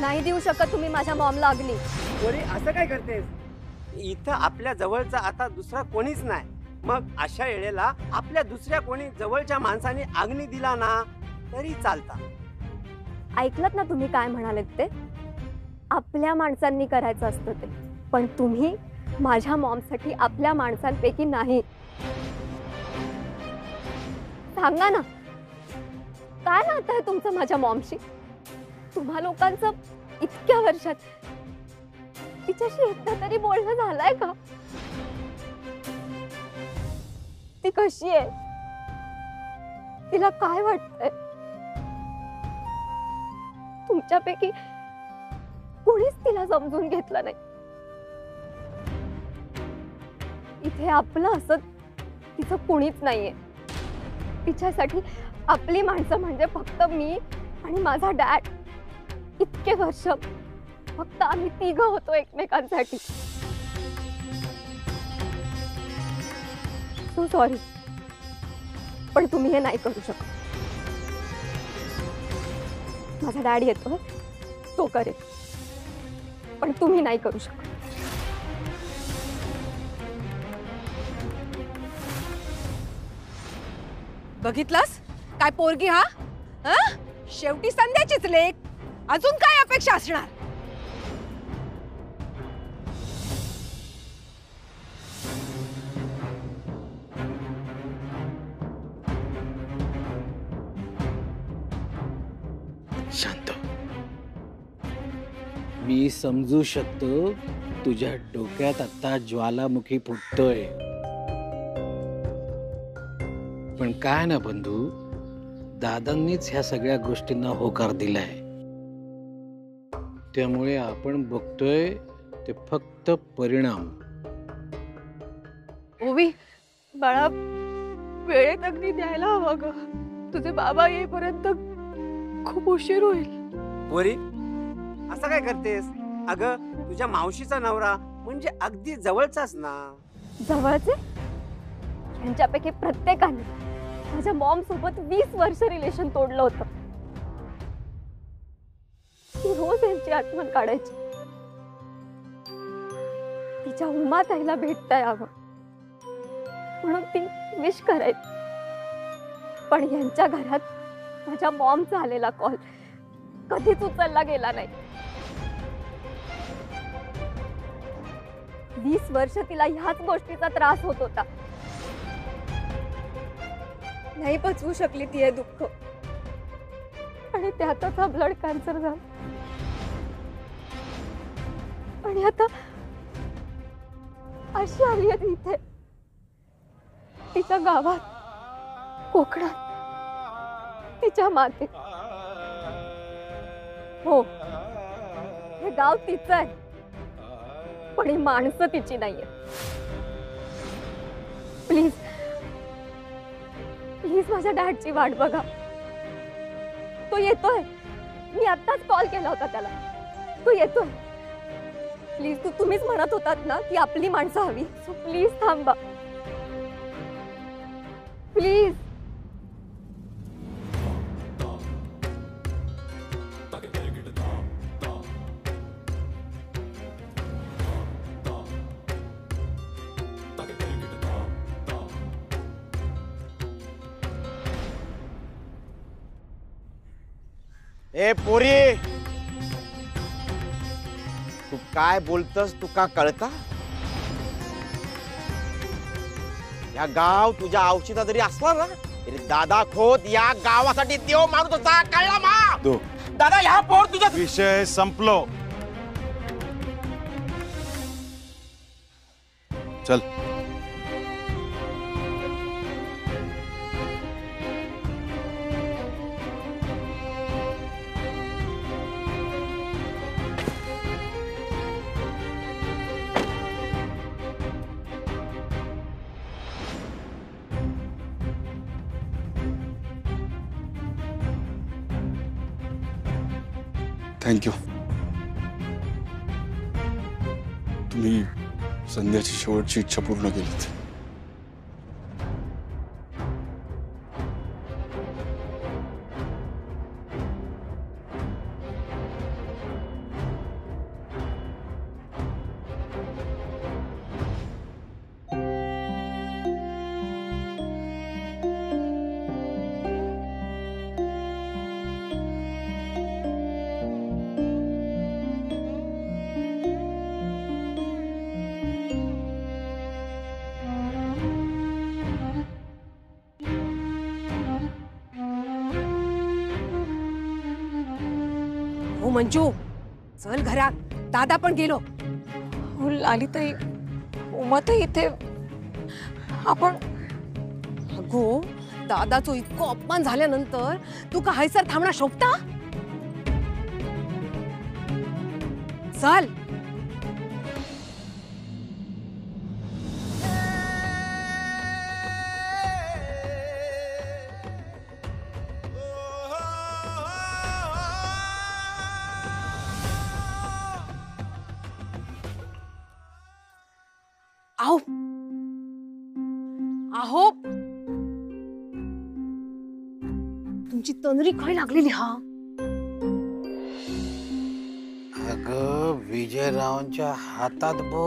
नाही देऊ शकत तुम्ही माझ्या मॉमला अग्नी। पोरी असं काय करतेस? इथं आपल्या जवळचा आता दुसरा कोणीच नाही, मग अशा वेळेला आपल्या दुसऱ्या कोणी जवळच्या माणसाने अग्नी दिला ना तरी चालता। ऐकलत ना तुम्ही काय म्हणालेत ते? आपल्या माणसांनी करायचं असतं ते, पण तुम्ही माझ्या मॉमसाठी आपल्या माणसांपैकी नाही। सांगा ना काय नातं आहे तुमचं माझ्या मॉमशी? तुम्हा लोकांचं इतक्या वर्षात तिच्याशी एकदा तरी बोलणं झालंय का? ती कशी आहे? तिला काय वाटतंय? तुमच्यापैकी कोणीच तिला समजून घेतलं नाही। इथे आपलं असं तिचं कोणीच नाहीये। तिच्यासाठी आपली माणसं म्हणजे फक्त मी आणि माझा डॅड। इतके वर्ष फक्त आम्ही तिघं होतो एकमेकांसाठी। सो सॉरी, पण तुम्ही हे नाही करू शकत। माझा डॅड येतोय, तो करेल, पण तुम्ही नाही करू शकत। बघितलास काय पोरगी? हा शेवटी संध्याचीच लेक, अजून काय अपेक्षा असणार? शांत, मी समजू शकतो तुझ्या डोक्यात आता ज्वालामुखी फुटतोय, पण काय ना बंधू, दादांनीच ह्या सगळ्या गोष्टींना होकार दिलाय, त्यामुळे आपण बघतोय ते फक्त परिणाम। ओवी बाळा, वेळेत अगदी द्यायला हवा ग, तुझे बाबा येईपर्यंत खूप उशीर होईल। पोरी असं काय करतेस? अगं तुझ्या मावशीचा नवरा म्हणजे अगदी जवळचाच ना। जवळचे? यांच्यापैकी प्रत्येकाने माझ्या मॉम सोबत 20 वर्ष रिलेशन तोडलं होतं। ती रोज यांची आठवण काढायची, तिच्या उमा ताईला भेटता यावं म्हणून ती विश करायची, पण यांच्या घरात माझ्या मॉमचा आलेला कॉल कधीच उचलला गेला नाही। 20 वर्ष तिला ह्याच गोष्टीचा त्रास होत होता, नाही पचवू शकली ती हे दुःख, आणि त्यातच हा ब्लड कॅन्सर झाला। आणि आता अशी आली आहे इथे तिच्या गावात, कोकणात, तिच्या मातीत। हो, हे गाव तिचं आहे, पण ही माणसं तिची नाहीये। प्लीज प्लीज माझ्या डॅडची वाट बघा, तो येतोय। मी आत्ताच कॉल केला होता त्याला, तो येतोय। प्लीज तुम्हीच म्हणत होतात ना की आपली माणसं हवी, सो प्लीज थांबा, प्लीज। ए पोरी, तू काय बोलतस तुका कळता? या गाव तुझ्या आवशीचा जरी असला ना तरी दादा खोत या गावासाठी देव माणूस होता, कळला मा? दादा ह्या पोर तुझा विषय संपलो, चल। थँक्यू, तुम्ही संध्याची शेवटची इच्छा पूर्ण केलीत। मंजू चल घरात, दादा पण गेलो. लालिताई, उमाताई इथे आपण अगो दादाचो इतको अपमान झाल्यानंतर तू का हैसर थांबणं शोभता? चल. आहो आहो तुमची तंद्री काय लागलेली हा? अगं विजयरावांच्या हातात बो.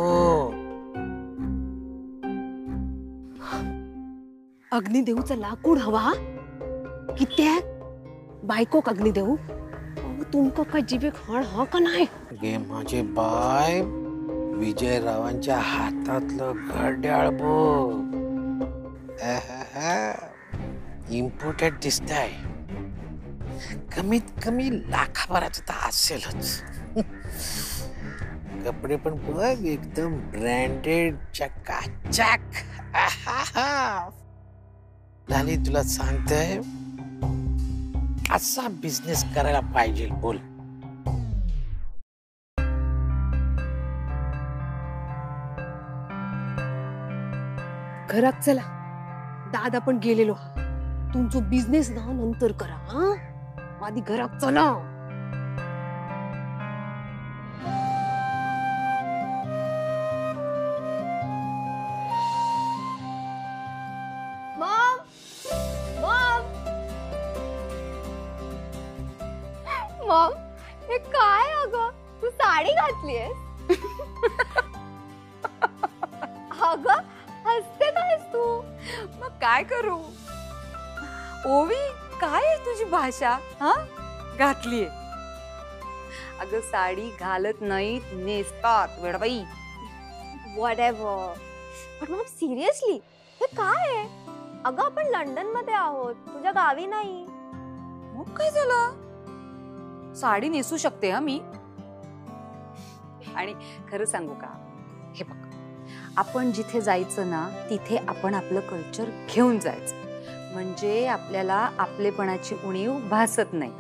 अग्निदेवचं लाकूड हवा कित्याक? बायकोक अग्निदेव तुमका काय जिभेक हाण हा का नाही? गे माझे बाय, विजयरावांच्या हातातलं घड्याळ बो. इम्पोर्टेड दिसतंय. कमीत कमी लाखाभराचं तर असेलच. कपडे पण बघ एकदम ब्रँडेड, चकाचक. लाली तुला सांगतोय असा बिझनेस करायला पाहिजे. बोल. घरात चला, दादा पण गेलेलो हा. तुमचो बिझनेस ना नंतर करा हा. आधी घरात चला. मॉम, मॉम, मॉम, हे काय अगं? तू साडी घातलीयस? अगं हसते कायस तू? मग काय करू? ओवी, काय आहे तुझी भाषा? हा, घातलीये. अगं साडी घालत नाहीत, नेसतात वेडबाई. व्हॉटएव्हर. पण मॉम सिरियसली हे काय आहे? अगं आपण लंडन मध्ये आहोत, तुझ्या गावी नाही. मग काय झालं? साडी नेसू शकते हा मी. आणि खरं सांगू का, हे बघ, आपण जिथे जायचं ना तिथे आपण आपलं कल्चर घेऊन जायचं, म्हणजे आपल्याला आपलेपणाची उणीव भासत नाही.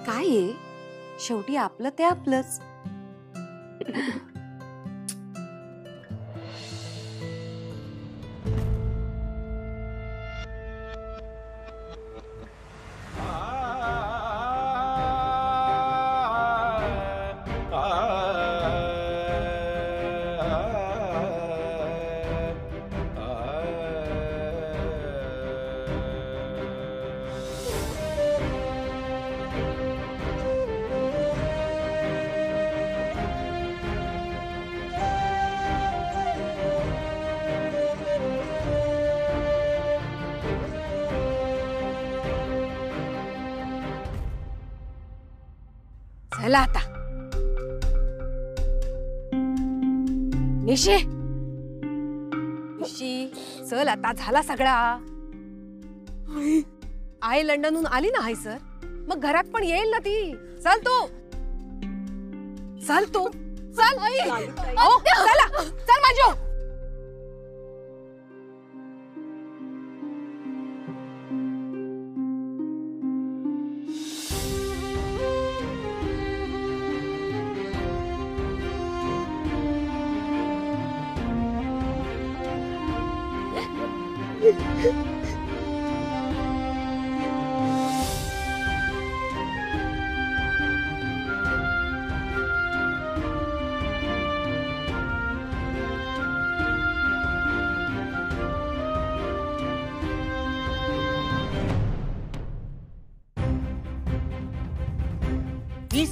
काय आहे, शेवटी आपलं ते आपलंच. चला आता. निशी निशी चल आता, झाला सगळा. आई लंडनहून आली ना हाय सर, मग घरात पण येईल ना ती. चल तू, चल तू, चल. ओ, चला चल माझो.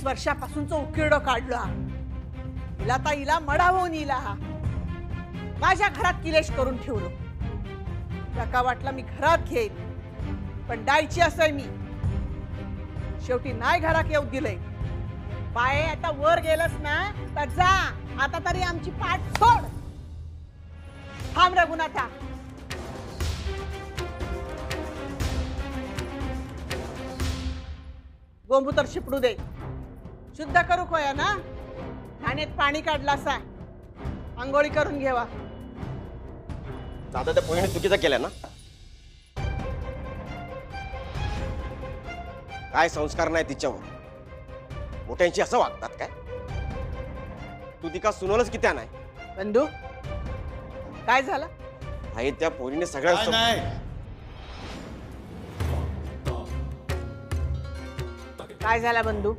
वर्षापासूनचा उकिरडो काढला. हिला ताईला मडावून इला माझ्या घरात किलेश करून ठेवलो. काका वाटला मी घरात घेईन, पण डायची असय मी. शेवटी नाही घरात येऊ दिलंय. बाय आता वर गेलस ना तर जा, आता तरी आमची पाठ सोड. थांब रघुनाथा. गोंबू तर शिपडू दे. शुद्ध करू खोया ना. ठाण्यात पाणी काढला असा. आंघोळी करून घेवा. दादा त्या पोरीने चुकीचं केलं ना. काय संस्कार नाही तिच्यावर. मोठ्यांशी असं वागतात काय? तू तिका सुनवलंच की त्या नाही. बंधू काय झालं? आई त्या पोरीने सगळ्या नाही काय झालं बंधू?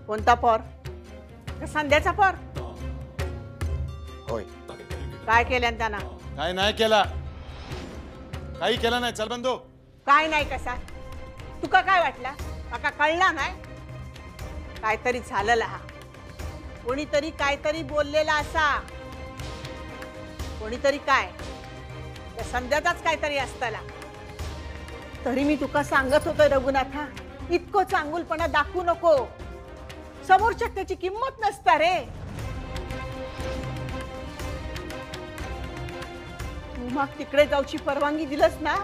कोणता पोर? का संध्याचा पोर? होय. काय केल्यान त्यांना? काय नाही केला, काही केला नाही. चल बंधू. काय नाही कसा? तुका काय वाटला? माका कळला नाही. काहीतरी झालेला हा. कोणीतरी काहीतरी बोललेला असा. कोणीतरी काय त्या संध्याचाच काहीतरी असताला. तरी मी तुका सांगत होतो रघुनाथा, इतकं चांगुलपणा दाखवू नको. समोरच्या त्याची किंमत नसता रे. तू मग तिकडे जाऊची परवानगी दिलस ना,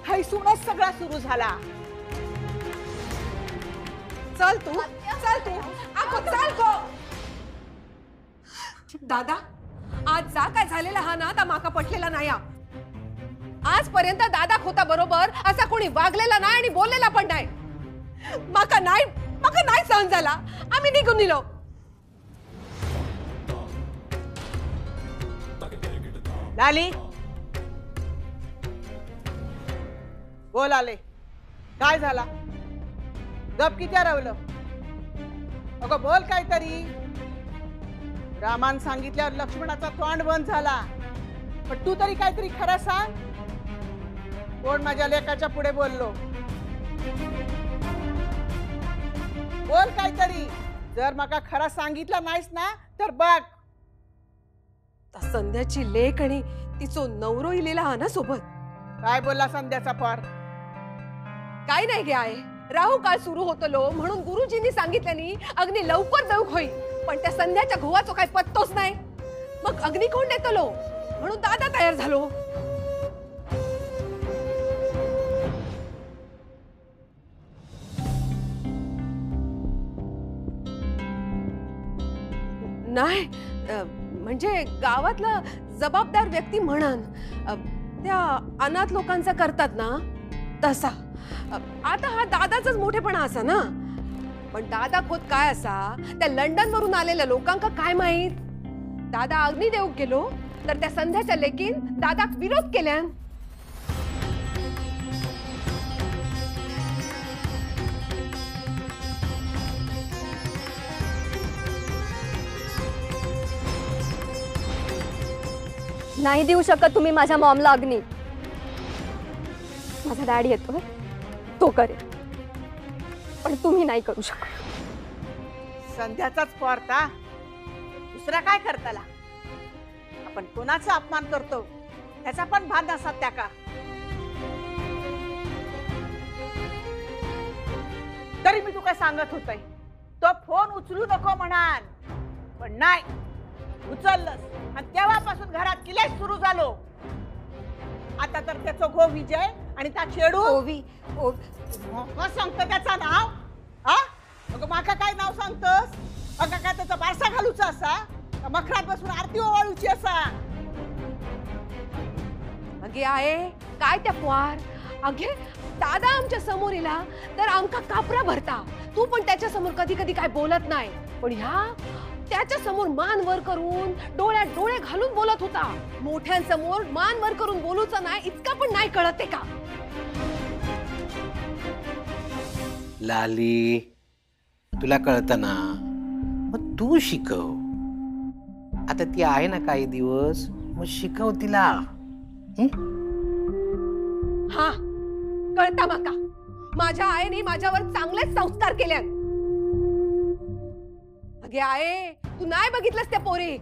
हैसूनच सगळा सुरू झाला. चल तू आपण चल गो. दादा आज जा काय झालेला हा ना आता माका पटलेला नाही. आजपर्यंत दादा खोता बरोबर असा कोणी वागलेला नाही आणि बोललेला पण नाही. माका नाही सहन झाला. आम्ही निघून दिलो. लाली बोल आले. काय झाला? गप किती रवलं? अगं बोल काहीतरी. रामान सांगितल्यावर लक्ष्मणाचा तोंड बंद झाला. पण तू तरी काहीतरी खरं सांग. कोण माझ्या लेकाच्या पुढे बोललो? बोल काहीतरी. जर मका खरं सांगितलं नाहीस ना तर बघ. संध्याची लेक आणि तिचो नवरो इलेला हा ना सोबत. काय बोलला संध्याचा पार? काय नाही गे आहे. राहू काळ सुरू होतलो म्हणून गुरुजींनी सांगितल्यानी अग्नी लवकर जाऊक होई. पण त्या संध्याच्या घोवाचो काय पत्तोच नाही. मग अग्नी कोण देतलो म्हणून दादा तयार झालो. नाही म्हणजे गावातला जबाबदार व्यक्ती म्हणून त्या अनाथ लोकांचा करतात ना तसा. आता हा दादाचाच मोठेपणा असा ना. पण दादा खोत काय असा त्या लंडन वरून आलेल्या लोकांका काय माहित. दादा अग्नी देऊ गेलो तर त्या संध्याच्या लेकीन दादाक विरोध केल्यान. नाही देऊ शकत तुम्ही माझ्या मॉमला अग्नी. माझा डॅडी येतोय तो करेल. पण तुम्ही नाही करू शकत. संध्याचाच पोरता दुसरा काय करताला? आपण कोणाचा अपमान करतो त्याचा पण भान नसत त्या का? तरी मी तुका सांगत होतय तो फोन उचलू नको म्हणाल. पण नाही उचललंस आणि तेव्हापासून घरात किलेश सुरू झालो. आता तर त्याचा घो विजय आणि त्या चेडू ओवी सांगतो त्याचा नाव. हा मग माका काय नाव सांगतोस? मग काय त्याचा बारसा घालूचा असा? मखरात बसून आरती ओवाळूची असा? अगे आहे काय त्या पोर. अगे दादा आमच्या समोर इला तर आमका कापरा भरता. तू पण त्याच्या समोर कधी कधी काय बोलत नाही. पण ह्या त्याच्या समोर मान वर करून डोळ्यात डोळे घालून बोलत होता. मोठ्यांसमोर मान वर करून बोलूचा नाही इतका पण नाही कळत ते का? लाली तुला कळतं ना. मग तू शिकव. आता ती आहे ना काही दिवस, मग शिकव तिला. हा कळता माका. माझ्या आईने माझ्यावर चांगलेच संस्कार केले. अगे आहे तू नाही बघितलंस त्या पोरीक.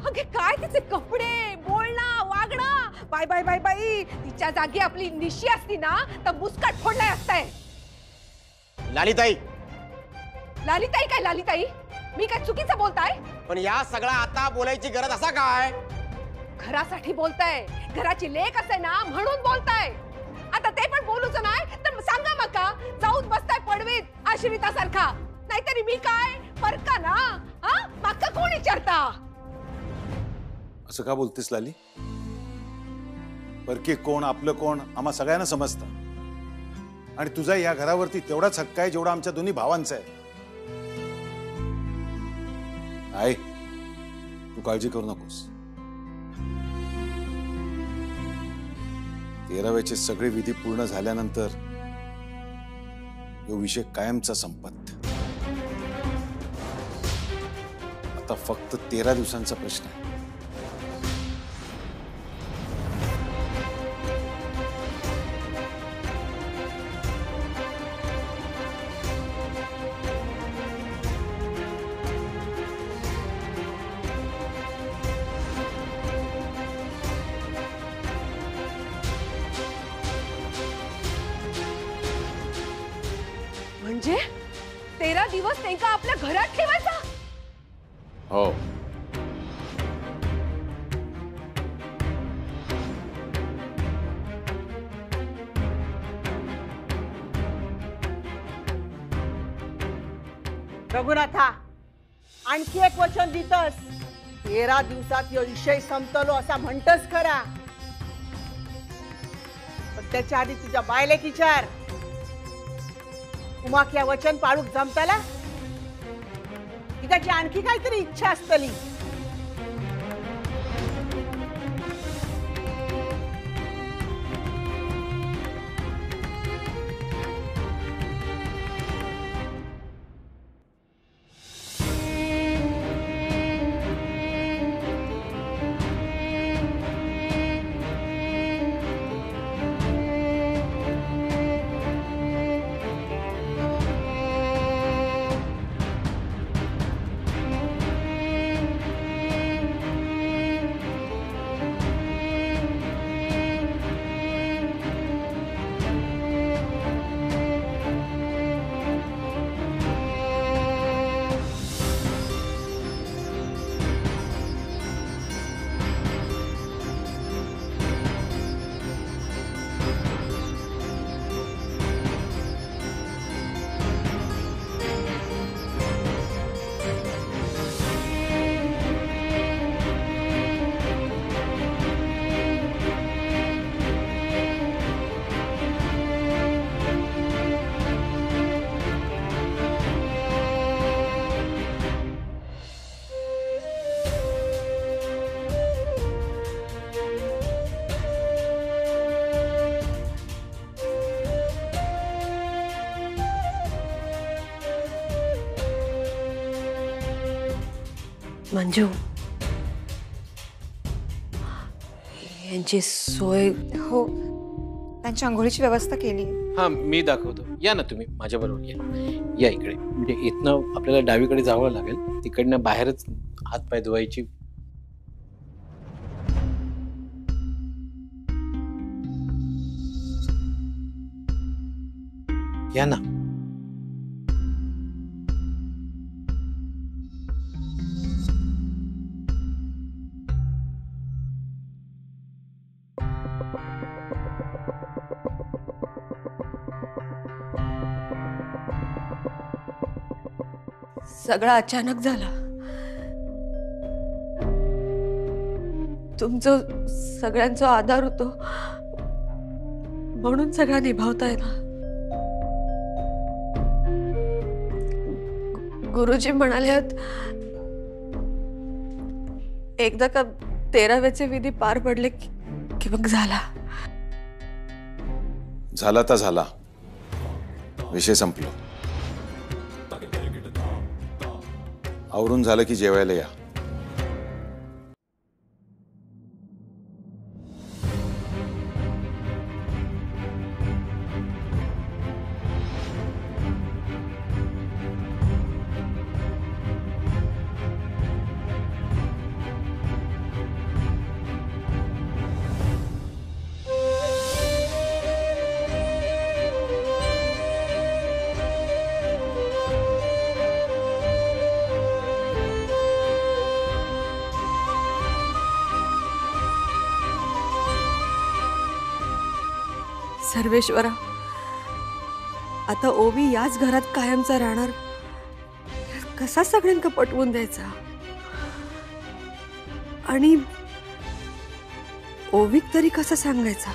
अगे काय तिचे कपडे बोलणं वागणं. बाय बाय बाय बाई. तिच्या जागी आपली निशी असती ना तर मुस्काट फोडलाय असताय. लालीताई लालीताई काय लालीताई? मी काय चुकीचं बोलताय? पण या सगळा आता बोलायची गरज असा काय? घरासाठी बोलताय. घराची लेक असे ना म्हणून बोलताय. आता ते पण बोलूच नाही तर सांगा मका. जाऊन बसताय पडवीत आश्रितासारखा, नाहीतरी मी काय परका ना? हा, माका कोण विचारता? असं का बोलतेस लाली? परके कोण आपलं कोण आम्हा सगळ्यांना समजतं, आणि तुझा या घरावरती तेवढाच हक्क आहे जेवढा आमच्या दोन्ही भावांचा आहे. आई, तू काळजी करू नकोस. 13व्याचे सगळे विधी पूर्ण झाल्यानंतर तो विषय कायमचा संपत. आता फक्त 13 दिवसांचा प्रश्न आहे. म्हणजे 13 दिवस त्यांना आपल्या घरात ठेवायचा? हो. रघुनाथा, आणखी एक वचन देतस? 13 दिवसात यो विषय संपतलो असा म्हणतस खरा, पण त्याच्या आधी तुझ्या बायलेक विचार, उमाक या वचन पाळूक जमताला? की त्याची आणखी काहीतरी इच्छा असतली? मंजू, यांची सोय? हो, त्यांच्या आंघोळीची व्यवस्था केली. हा, मी दाखवतो. या ना तुम्ही माझ्या बरोबर. या इकडे. म्हणजे इथनं आपल्याला डावीकडे जावं लागेल, तिकडनं बाहेरच हातपाय धुवायची. या ना. सगळं अचानक झालं. तुमचं सगळ्यांचा आधार होतो म्हणून सगळं निभावताय ना. गुरुजी म्हणाल्यात एकदा का 13व्याचे विधी पार पडले की मग झाला. झाला तर झाला, विषय संपलो. आवरून झालं की जेवायला या. सर्वेश्वरा, आता ओवी याच घरात कायमचा राहणार, कसा सगळ्यांना पटवून द्यायचा? आणि ओवीक तरी कसं सांगायचा?